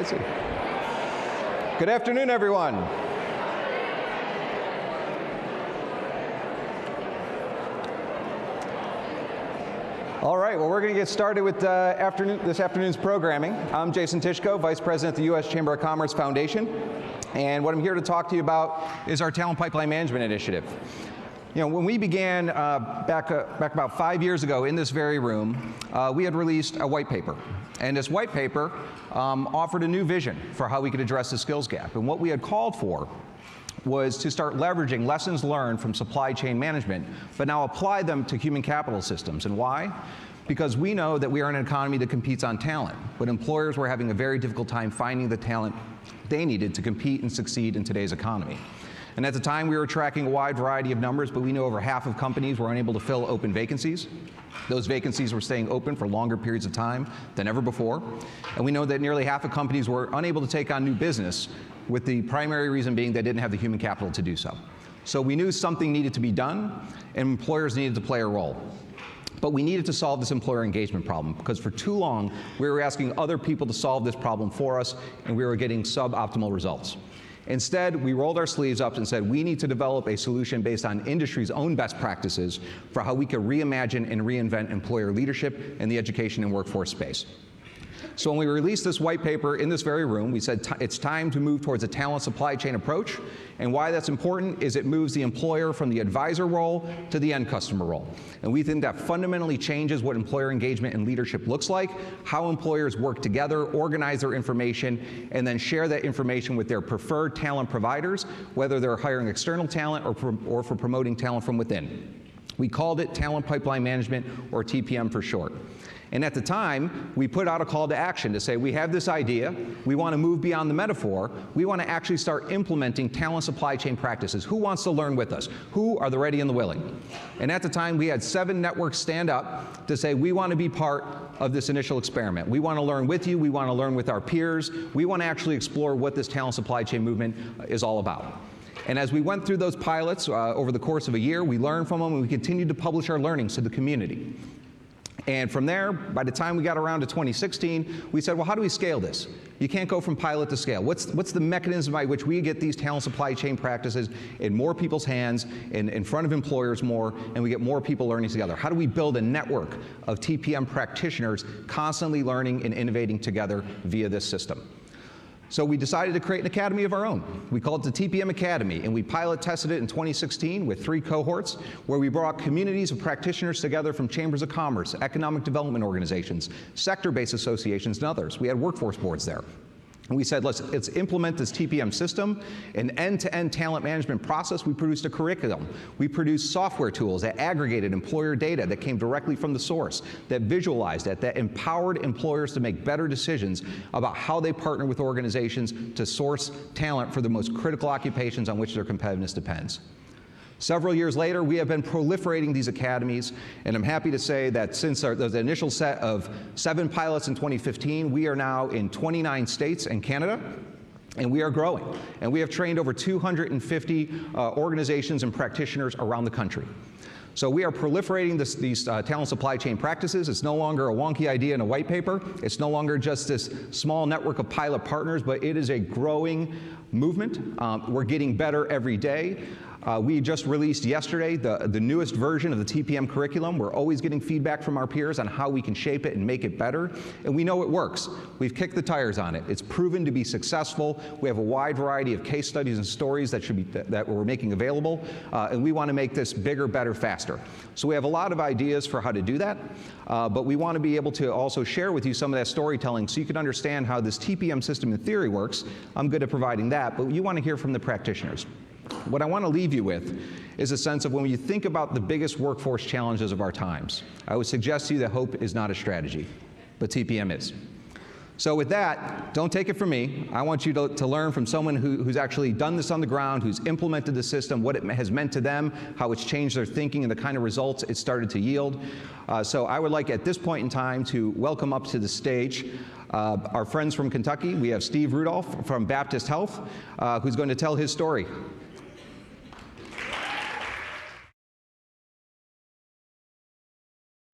crazy. Good afternoon, everyone. All right, well, we're going to get started with this afternoon's programming. I'm Jason Tyszko, Vice President of the U.S. Chamber of Commerce Foundation, and what I'm here to talk to you about is our Talent Pipeline Management Initiative. You know, when we began back about 5 years ago in this very room, we had released a white paper. And this white paper offered a new vision for how we could address the skills gap. And what we had called for was to start leveraging lessons learned from supply chain management, but now apply them to human capital systems. And why? Because we know that we are in an economy that competes on talent, but employers were having a very difficult time finding the talent they needed to compete and succeed in today's economy. And at the time, we were tracking a wide variety of numbers, but we know over half of companies were unable to fill open vacancies. Those vacancies were staying open for longer periods of time than ever before. And we know that nearly half of companies were unable to take on new business, with the primary reason being they didn't have the human capital to do so. So we knew something needed to be done, and employers needed to play a role. But we needed to solve this employer engagement problem, because for too long, we were asking other people to solve this problem for us, and we were getting suboptimal results. Instead, we rolled our sleeves up and said, we need to develop a solution based on industry's own best practices for how we could reimagine and reinvent employer leadership in the education and workforce space. So when we released this white paper in this very room, we said it's time to move towards a talent supply chain approach. And why that's important is it moves the employer from the advisor role to the end customer role. And we think that fundamentally changes what employer engagement and leadership looks like, how employers work together, organize their information, and then share that information with their preferred talent providers, whether they're hiring external talent or for promoting talent from within. We called it Talent Pipeline Management, or TPM for short. And at the time, we put out a call to action to say, we have this idea, we want to move beyond the metaphor, we want to actually start implementing talent supply chain practices. Who wants to learn with us? Who are the ready and the willing? And at the time, we had 7 networks stand up to say, we want to be part of this initial experiment. We want to learn with you, we want to learn with our peers, we want to actually explore what this talent supply chain movement is all about. And as we went through those pilots over the course of a year, we learned from them, and we continued to publish our learnings to the community. And from there, by the time we got around to 2016, we said, well, how do we scale this? You can't go from pilot to scale. What's the mechanism by which we get these talent supply chain practices in more people's hands, in front of employers more, and we get more people learning together? How do we build a network of TPM practitioners constantly learning and innovating together via this system? So we decided to create an academy of our own. We called it the TPM Academy, and we pilot tested it in 2016 with 3 cohorts, where we brought communities of practitioners together from chambers of commerce, economic development organizations, sector-based associations, and others. We had workforce boards there. And we said, let's implement this TPM system, an end-to-end talent management process. We produced a curriculum. We produced software tools that aggregated employer data that came directly from the source, that visualized it, that empowered employers to make better decisions about how they partner with organizations to source talent for the most critical occupations on which their competitiveness depends. Several years later, we have been proliferating these academies, and I'm happy to say that since the initial set of 7 pilots in 2015, we are now in 29 states and Canada, and we are growing. And we have trained over 250 organizations and practitioners around the country. So we are proliferating these talent supply chain practices. It's no longer a wonky idea in a white paper. It's no longer just this small network of pilot partners, but it is a growing movement. We're getting better every day. We just released yesterday the newest version of the TPM curriculum. We're always getting feedback from our peers on how we can shape it and make it better, and we know it works. We've kicked the tires on it. It's proven to be successful. We have a wide variety of case studies and stories that we're making available, and we want to make this bigger, better, faster. So we have a lot of ideas for how to do that, but we want to be able to also share with you some of that storytelling so you can understand how this TPM system in theory works. I'm good at providing that, but you want to hear from the practitioners. What I want to leave you with is a sense of when you think about the biggest workforce challenges of our times, I would suggest to you that hope is not a strategy, but TPM is. So with that, don't take it from me. I want you to learn from someone who's actually done this on the ground, who's implemented the system, what it has meant to them, how it's changed their thinking, and the kind of results it started to yield. So I would like at this point in time to welcome up to the stage our friends from Kentucky. We have Steve Rudolph from Baptist Health, who's going to tell his story.